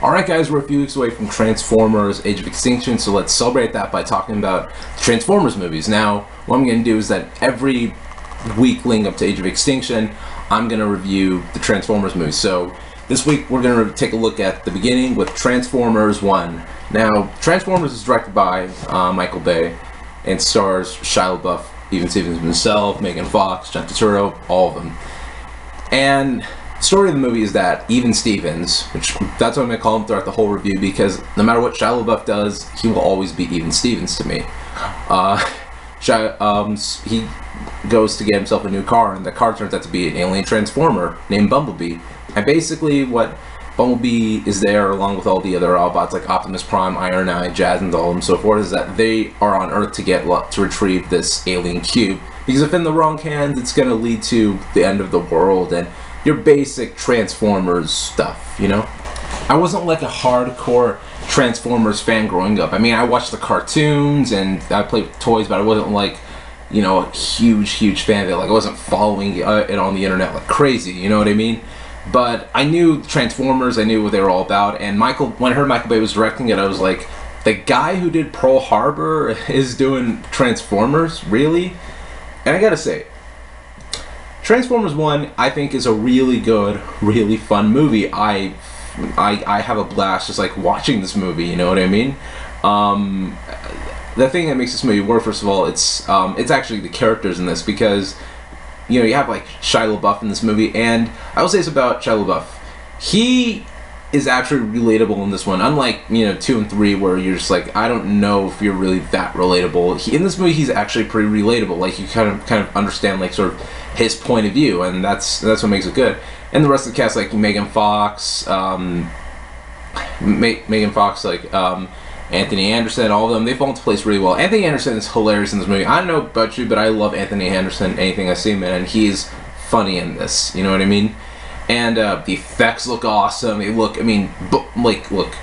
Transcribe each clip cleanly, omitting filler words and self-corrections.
Alright guys, we're a few weeks away from Transformers Age of Extinction, so let's celebrate that by talking about the Transformers movies. Now, what I'm going to do is that every week leading up to Age of Extinction, I'm going to review the Transformers movies. So, this week we're going to take a look at the beginning with Transformers 1. Now, Transformers is directed by Michael Bay and stars Shia LaBeouf, Even Stevens himself, Megan Fox, John Turturro, all of them. And the story of the movie is that Even Stevens, which that's what I'm going to call him throughout the whole review, because no matter what Shia LaBeouf does, he will always be Even Stevens to me. He goes to get himself a new car, and the car turns out to be an alien transformer named Bumblebee. And basically what Bumblebee is there, along with all the other Autobots like Optimus Prime, Iron Eye, Jazz-and-Doll, and so forth, is that they are on Earth to retrieve this alien cube. Because if in the wrong hands, it's going to lead to the end of the world and your basic Transformers stuff, you know? I wasn't like a hardcore Transformers fan growing up. I mean, I watched the cartoons and I played with toys, but I wasn't like, you know, a huge fan of it. Like, I wasn't following it on the internet like crazy, you know what I mean? But I knew Transformers, I knew what they were all about, and when I heard Michael Bay was directing it, I was like, the guy who did Pearl Harbor is doing Transformers? Really? And I gotta say, Transformers 1, I think, is a really good, really fun movie. I have a blast just like watching this movie, you know what I mean? The thing that makes this movie work, first of all, it's actually the characters in this, because you know, you have like Shia LaBeouf in this movie, and I will say this about Shia LaBeouf. He is actually relatable in this one, unlike, you know, 2 and 3, where you're just like, I don't know if you're really that relatable. In this movie, he's actually pretty relatable. Like, you kind of understand like sort of his point of view, and that's what makes it good. And the rest of the cast, like Megan Fox, Anthony Anderson, all of them, they fall into place really well. Anthony Anderson is hilarious in this movie. I don't know about you, but I love Anthony Anderson, anything I see him in, and he's funny in this, you know what I mean? And the effects look awesome. They look, I mean, look,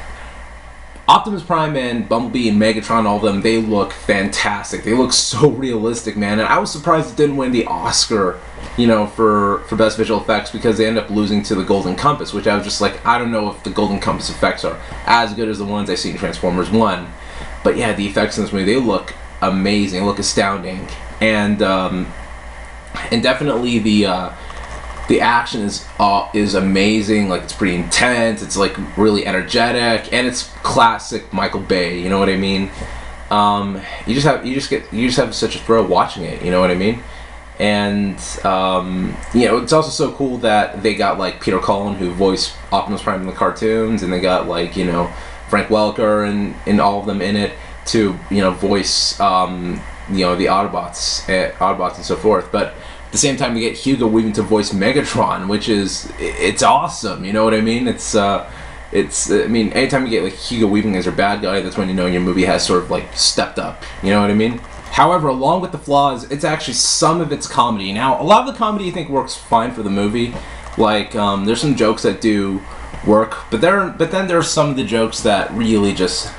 Optimus Prime and Bumblebee and Megatron, all of them, they look fantastic. They look so realistic, man. And I was surprised it didn't win the Oscar, you know, for Best Visual Effects, because they end up losing to the Golden Compass, which I was just like, I don't know if the Golden Compass effects are as good as the ones I see in Transformers 1. But yeah, the effects in this movie, they look amazing, they look astounding. And definitely the action is amazing. Like, it's pretty intense. It's like really energetic, and it's classic Michael Bay. You know what I mean? You just have such a thrill watching it. You know what I mean? And you know, it's also so cool that they got like Peter Cullen, who voiced Optimus Prime in the cartoons, and they got like, you know, Frank Welker and all of them in it to, you know, voice you know, the Autobots and so forth. But at the same time, we get Hugo Weaving to voice Megatron, which it's awesome. You know what I mean? I mean, anytime you get like Hugo Weaving as your bad guy, that's when you know your movie has sort of like stepped up. You know what I mean? However, along with the flaws, it's actually some of its comedy. Now, a lot of the comedy I think works fine for the movie. Like, there's some jokes that do work, but then there are some of the jokes that really just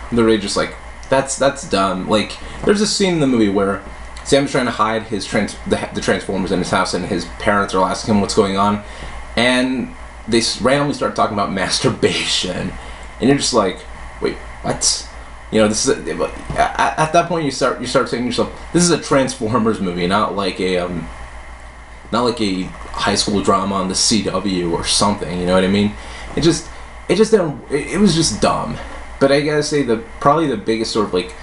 like, that's dumb. Like, there's a scene in the movie where Sam's trying to hide the Transformers in his house, and his parents are asking him what's going on, and they randomly start talking about masturbation, and you're just like, wait, what? You know, this is at that point you start saying to yourself, this is a Transformers movie, not like a high school drama on the CW or something. You know what I mean? It was just dumb. But I gotta say, probably the biggest sort of like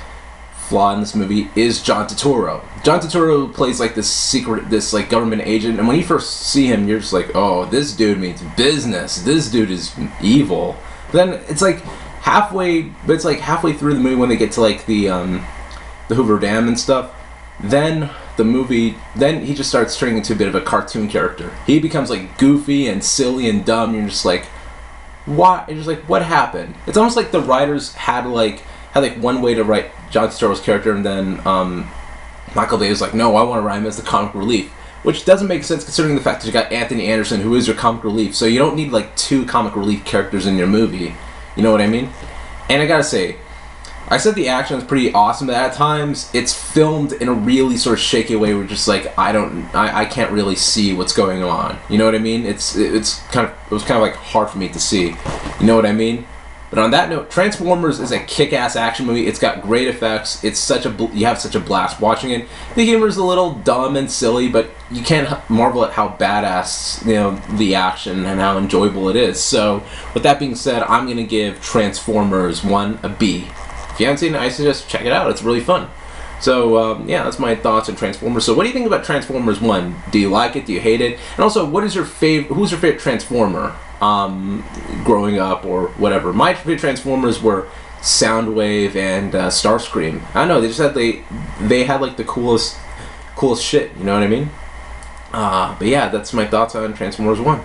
flaw in this movie is John Turturro. John Turturro plays like this like government agent, and when you first see him, you're just like, oh, this dude means business. This dude is evil. But then it's like halfway through the movie, when they get to like the Hoover Dam and stuff, then he just starts turning into a bit of a cartoon character. He becomes like goofy and silly and dumb. You're just like, what? You're just like, what happened? It's almost like the writers had one way to write John Turturro's character, and then Michael Bay was like, no, I want to write him as the comic relief, which doesn't make sense considering the fact that you got Anthony Anderson, who is your comic relief. So you don't need like 2 comic relief characters in your movie. You know what I mean? And I gotta say, I said the action is pretty awesome, but at times it's filmed in a really sort of shaky way where just like, I can't really see what's going on. You know what I mean? It was kind of like hard for me to see. You know what I mean? But on that note, Transformers is a kick-ass action movie. It's got great effects. It's such a you have such a blast watching it. The humor is a little dumb and silly, but you can't marvel at how badass the action and how enjoyable it is. So with that being said, I'm gonna give Transformers 1 a B. If you haven't seen it, I suggest check it out. It's really fun. So yeah, that's my thoughts on Transformers. So what do you think about Transformers 1? Do you like it? Do you hate it? And also, who's your favorite Transformer growing up or whatever? My favorite Transformers were Soundwave and Starscream. I don't know, they had like the coolest shit, you know what I mean? But yeah, that's my thoughts on Transformers 1.